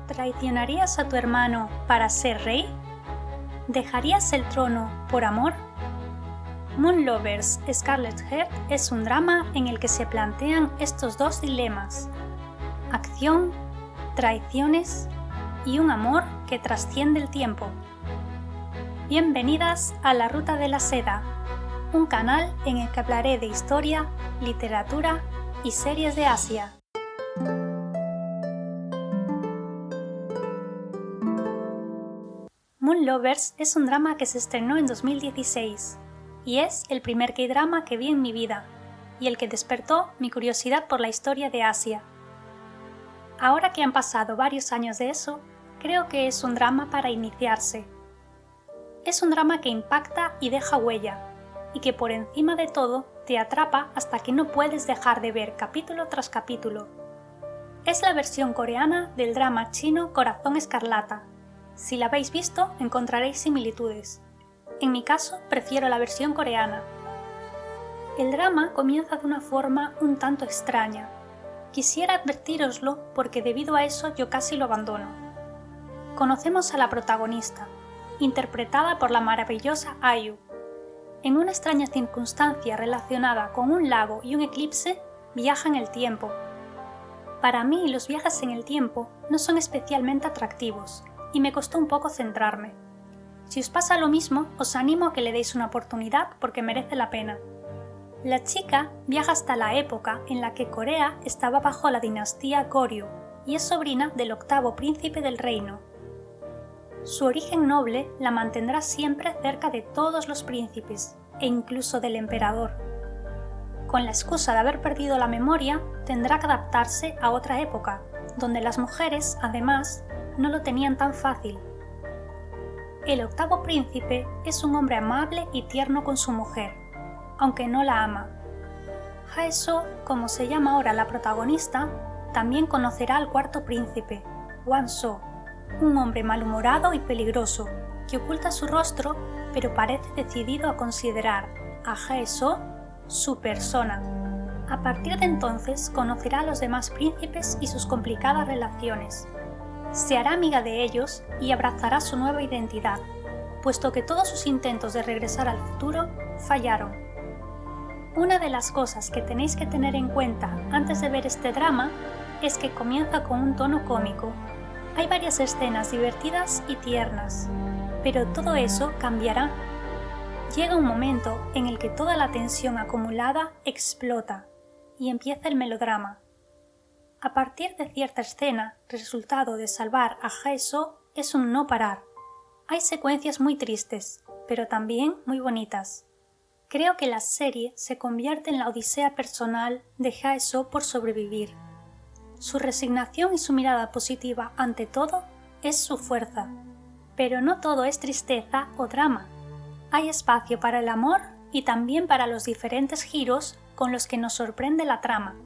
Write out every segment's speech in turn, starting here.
¿Traicionarías a tu hermano para ser rey? ¿Dejarías el trono por amor? Moon Lovers Scarlet Heart es un drama en el que se plantean estos dos dilemas: acción, traiciones y un amor que trasciende el tiempo. Bienvenidas a La Ruta de la Seda, un canal en el que hablaré de historia, literatura y series de Asia. Moon Lovers es un drama que se estrenó en 2016 y es el primer K-drama que vi en mi vida y el que despertó mi curiosidad por la historia de Asia. Ahora que han pasado varios años de eso, creo que es un drama para iniciarse. Es un drama que impacta y deja huella, y que por encima de todo te atrapa hasta que no puedes dejar de ver capítulo tras capítulo. Es la versión coreana del drama chino Corazón Escarlata. Si la habéis visto, encontraréis similitudes. En mi caso, prefiero la versión coreana. El drama comienza de una forma un tanto extraña. Quisiera advertíroslo porque debido a eso yo casi lo abandono. Conocemos a la protagonista, interpretada por la maravillosa IU. En una extraña circunstancia relacionada con un lago y un eclipse, viaja en el tiempo. Para mí, los viajes en el tiempo no son especialmente atractivos y me costó un poco centrarme. Si os pasa lo mismo, os animo a que le deis una oportunidad porque merece la pena. La chica viaja hasta la época en la que Corea estaba bajo la dinastía Goryeo y es sobrina del octavo príncipe del reino. Su origen noble la mantendrá siempre cerca de todos los príncipes e incluso del emperador. Con la excusa de haber perdido la memoria, tendrá que adaptarse a otra época, donde las mujeres, además, no lo tenían tan fácil. El octavo príncipe es un hombre amable y tierno con su mujer, aunque no la ama. Hae-soo, como se llama ahora la protagonista, también conocerá al cuarto príncipe, Wan-soo, un hombre malhumorado y peligroso, que oculta su rostro, pero parece decidido a considerar a Hae-soo su persona. A partir de entonces conocerá a los demás príncipes y sus complicadas relaciones. Se hará amiga de ellos y abrazará su nueva identidad, puesto que todos sus intentos de regresar al futuro fallaron. Una de las cosas que tenéis que tener en cuenta antes de ver este drama es que comienza con un tono cómico. Hay varias escenas divertidas y tiernas, pero todo eso cambiará. Llega un momento en el que toda la tensión acumulada explota y empieza el melodrama. A partir de cierta escena, resultado de salvar a Hae-soo es un no parar. Hay secuencias muy tristes, pero también muy bonitas. Creo que la serie se convierte en la odisea personal de Hae-soo por sobrevivir. Su resignación y su mirada positiva ante todo es su fuerza. Pero no todo es tristeza o drama. Hay espacio para el amor y también para los diferentes giros con los que nos sorprende la trama.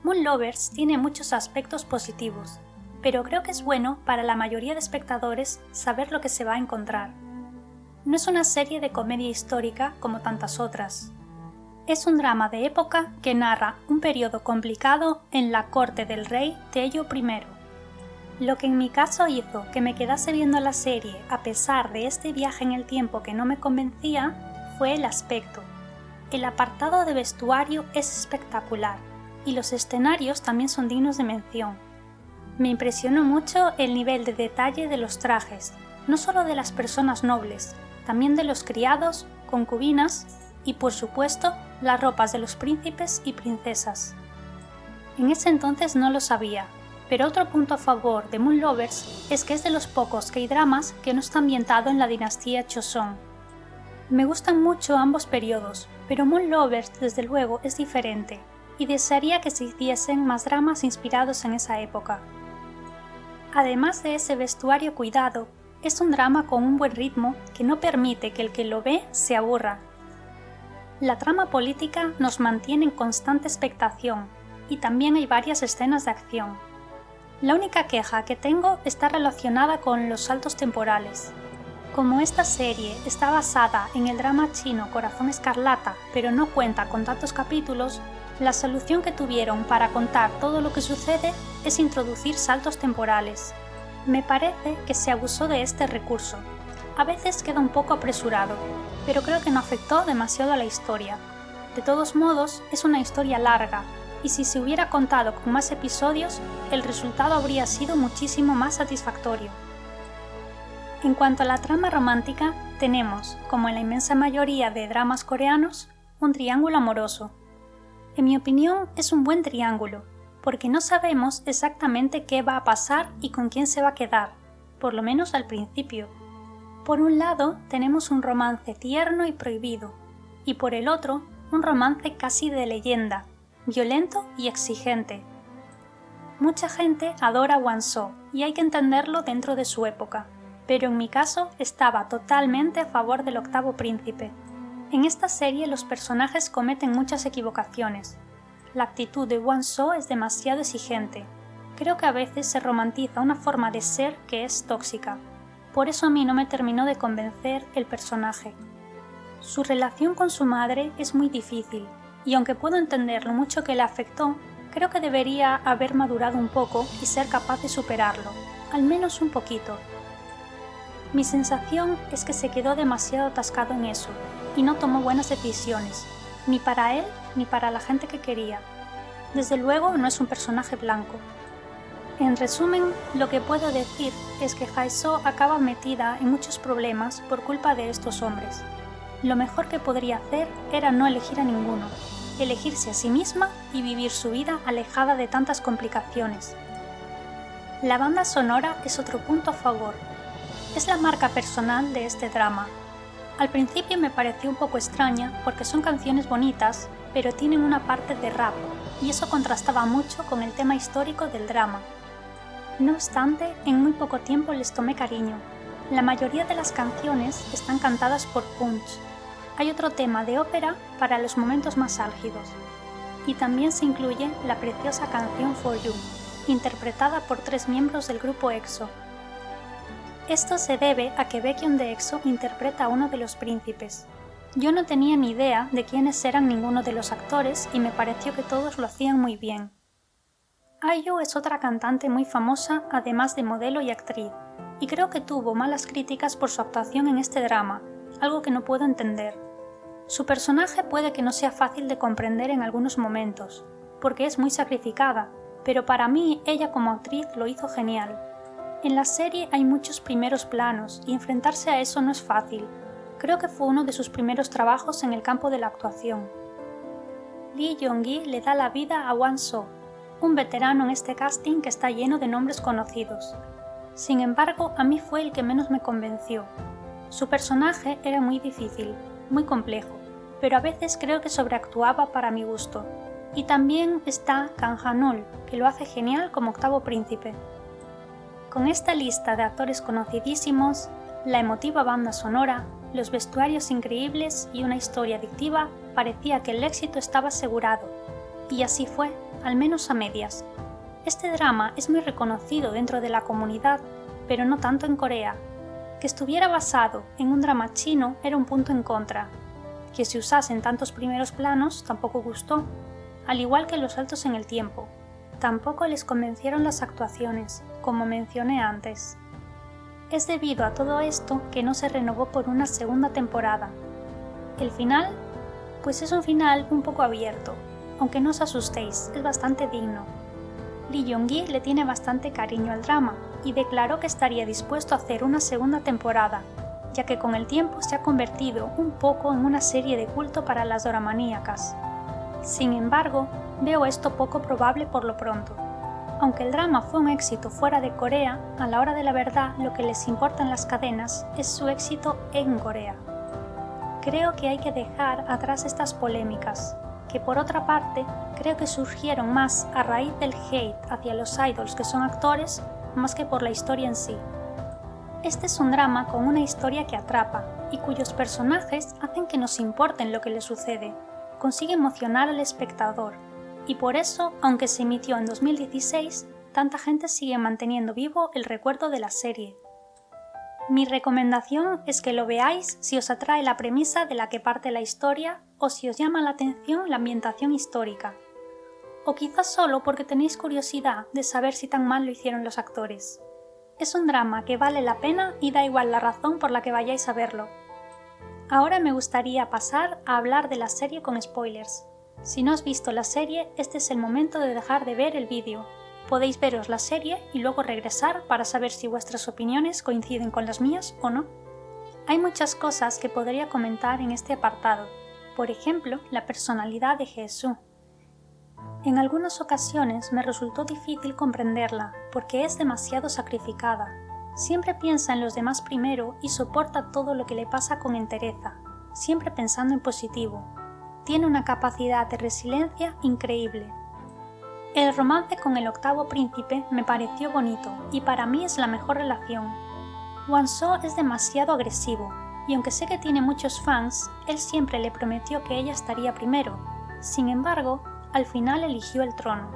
Moon Lovers tiene muchos aspectos positivos, pero creo que es bueno para la mayoría de espectadores saber lo que se va a encontrar. No es una serie de comedia histórica como tantas otras. Es un drama de época que narra un periodo complicado en la corte del rey Taejo I. Lo que en mi caso hizo que me quedase viendo la serie a pesar de este viaje en el tiempo que no me convencía fue el aspecto. El apartado de vestuario es espectacular y los escenarios también son dignos de mención. Me impresionó mucho el nivel de detalle de los trajes, no solo de las personas nobles, también de los criados, concubinas y, por supuesto, las ropas de los príncipes y princesas. En ese entonces no lo sabía, pero otro punto a favor de Moon Lovers es que es de los pocos K-dramas que no está ambientado en la dinastía Joseon. Me gustan mucho ambos periodos, pero Moon Lovers desde luego es diferente, y desearía que se hiciesen más dramas inspirados en esa época. Además de ese vestuario cuidado, es un drama con un buen ritmo que no permite que el que lo ve se aburra. La trama política nos mantiene en constante expectación y también hay varias escenas de acción. La única queja que tengo está relacionada con los saltos temporales. Como esta serie está basada en el drama chino Corazón Escarlata, pero no cuenta con tantos capítulos, La solución que tuvieron para contar todo lo que sucede es introducir saltos temporales. Me parece que se abusó de este recurso. A veces queda un poco apresurado, pero creo que no afectó demasiado a la historia. De todos modos, es una historia larga, y si se hubiera contado con más episodios, el resultado habría sido muchísimo más satisfactorio. En cuanto a la trama romántica, tenemos, como en la inmensa mayoría de dramas coreanos, un triángulo amoroso. En mi opinión, es un buen triángulo, porque no sabemos exactamente qué va a pasar y con quién se va a quedar, por lo menos al principio. Por un lado, tenemos un romance tierno y prohibido, y por el otro, un romance casi de leyenda, violento y exigente. Mucha gente adora Hwang-soo y hay que entenderlo dentro de su época, pero en mi caso estaba totalmente a favor del octavo príncipe. En esta serie los personajes cometen muchas equivocaciones. La actitud de Hwang-soo es demasiado exigente. Creo que a veces se romantiza una forma de ser que es tóxica. Por eso a mí no me terminó de convencer el personaje. Su relación con su madre es muy difícil, y aunque puedo entender lo mucho que le afectó, creo que debería haber madurado un poco y ser capaz de superarlo, al menos un poquito. Mi sensación es que se quedó demasiado atascado en eso, y no tomó buenas decisiones, ni para él ni para la gente que quería. Desde luego no es un personaje blanco. En resumen, lo que puedo decir es que Hae-soo acaba metida en muchos problemas por culpa de estos hombres. Lo mejor que podría hacer era no elegir a ninguno, elegirse a sí misma y vivir su vida alejada de tantas complicaciones. La banda sonora es otro punto a favor. Es la marca personal de este drama. Al principio me pareció un poco extraña porque son canciones bonitas, pero tienen una parte de rap, y eso contrastaba mucho con el tema histórico del drama. No obstante, en muy poco tiempo les tomé cariño. La mayoría de las canciones están cantadas por Punch. Hay otro tema de ópera para los momentos más álgidos. Y también se incluye la preciosa canción For You, interpretada por 3 miembros del grupo EXO. Esto se debe a que Baekhyun de EXO interpreta a uno de los príncipes. Yo no tenía ni idea de quiénes eran ninguno de los actores y me pareció que todos lo hacían muy bien. IU es otra cantante muy famosa, además de modelo y actriz, y creo que tuvo malas críticas por su actuación en este drama, algo que no puedo entender. Su personaje puede que no sea fácil de comprender en algunos momentos, porque es muy sacrificada, pero para mí ella como actriz lo hizo genial. En la serie hay muchos primeros planos y enfrentarse a eso no es fácil. Creo que fue uno de sus primeros trabajos en el campo de la actuación. Lee Jong-gi le da la vida a Hwang-soo, un veterano en este casting que está lleno de nombres conocidos. Sin embargo, a mí fue el que menos me convenció. Su personaje era muy difícil, muy complejo, pero a veces creo que sobreactuaba para mi gusto. Y también está Kang Han-ul, que lo hace genial como octavo príncipe. Con esta lista de actores conocidísimos, la emotiva banda sonora, los vestuarios increíbles y una historia adictiva, parecía que el éxito estaba asegurado. Y así fue, al menos a medias. Este drama es muy reconocido dentro de la comunidad, pero no tanto en Corea. Que estuviera basado en un drama chino era un punto en contra. Que se usasen tantos primeros planos tampoco gustó, al igual que los saltos en el tiempo. Tampoco les convencieron las actuaciones, como mencioné antes. Es debido a todo esto que no se renovó por una segunda temporada. ¿El final? Pues es un final un poco abierto, aunque no os asustéis, es bastante digno. Lee Jong-gi le tiene bastante cariño al drama y declaró que estaría dispuesto a hacer una segunda temporada, ya que con el tiempo se ha convertido un poco en una serie de culto para las doramaníacas. Sin embargo, veo esto poco probable por lo pronto. Aunque el drama fue un éxito fuera de Corea, a la hora de la verdad lo que les importa en las cadenas es su éxito en Corea. Creo que hay que dejar atrás estas polémicas, que por otra parte creo que surgieron más a raíz del hate hacia los idols que son actores más que por la historia en sí. Este es un drama con una historia que atrapa y cuyos personajes hacen que nos importen lo que les sucede, consigue emocionar al espectador y por eso, aunque se emitió en 2016, tanta gente sigue manteniendo vivo el recuerdo de la serie. Mi recomendación es que lo veáis si os atrae la premisa de la que parte la historia o si os llama la atención la ambientación histórica. o quizás solo porque tenéis curiosidad de saber si tan mal lo hicieron los actores. Es un drama que vale la pena y da igual la razón por la que vayáis a verlo. Ahora me gustaría pasar a hablar de la serie con spoilers. Si no has visto la serie, este es el momento de dejar de ver el vídeo. Podéis veros la serie y luego regresar para saber si vuestras opiniones coinciden con las mías o no. Hay muchas cosas que podría comentar en este apartado, por ejemplo, la personalidad de Jesús. En algunas ocasiones me resultó difícil comprenderla porque es demasiado sacrificada. Siempre piensa en los demás primero y soporta todo lo que le pasa con entereza, siempre pensando en positivo. Tiene una capacidad de resiliencia increíble. El romance con el octavo príncipe me pareció bonito y para mí es la mejor relación. Wan-so es demasiado agresivo y aunque sé que tiene muchos fans, él siempre le prometió que ella estaría primero. Sin embargo, al final eligió el trono.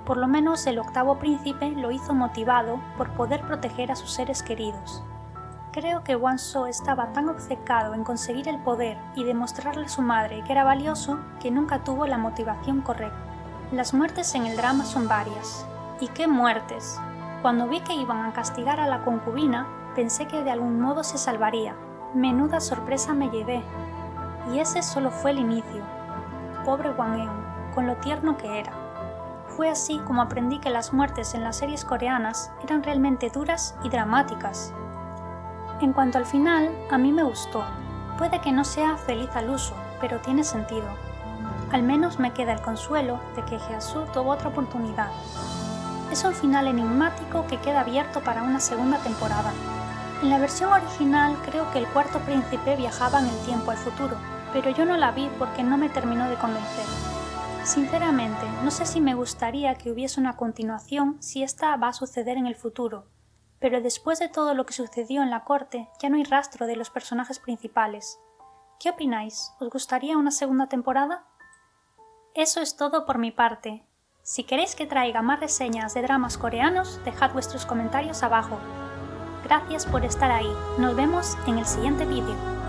Por lo menos el octavo príncipe lo hizo motivado por poder proteger a sus seres queridos. Creo que Wan-so estaba tan obcecado en conseguir el poder y demostrarle a su madre que era valioso que nunca tuvo la motivación correcta. Las muertes en el drama son varias. ¿Y qué muertes? Cuando vi que iban a castigar a la concubina, pensé que de algún modo se salvaría. Menuda sorpresa me llevé. Y ese solo fue el inicio. Pobre Hwang-eun, con lo tierno que era. Fue así como aprendí que las muertes en las series coreanas eran realmente duras y dramáticas. En cuanto al final, a mí me gustó. Puede que no sea feliz al uso, pero tiene sentido. Al menos me queda el consuelo de que Hyesu tuvo otra oportunidad. Es un final enigmático que queda abierto para una segunda temporada. En la versión original creo que el cuarto príncipe viajaba en el tiempo al futuro, pero yo no la vi porque no me terminó de convencer. Sinceramente, no sé si me gustaría que hubiese una continuación si esta va a suceder en el futuro, pero después de todo lo que sucedió en la corte ya no hay rastro de los personajes principales. ¿Qué opináis? ¿Os gustaría una segunda temporada? Eso es todo por mi parte. Si queréis que traiga más reseñas de dramas coreanos, dejad vuestros comentarios abajo. Gracias por estar ahí. Nos vemos en el siguiente vídeo.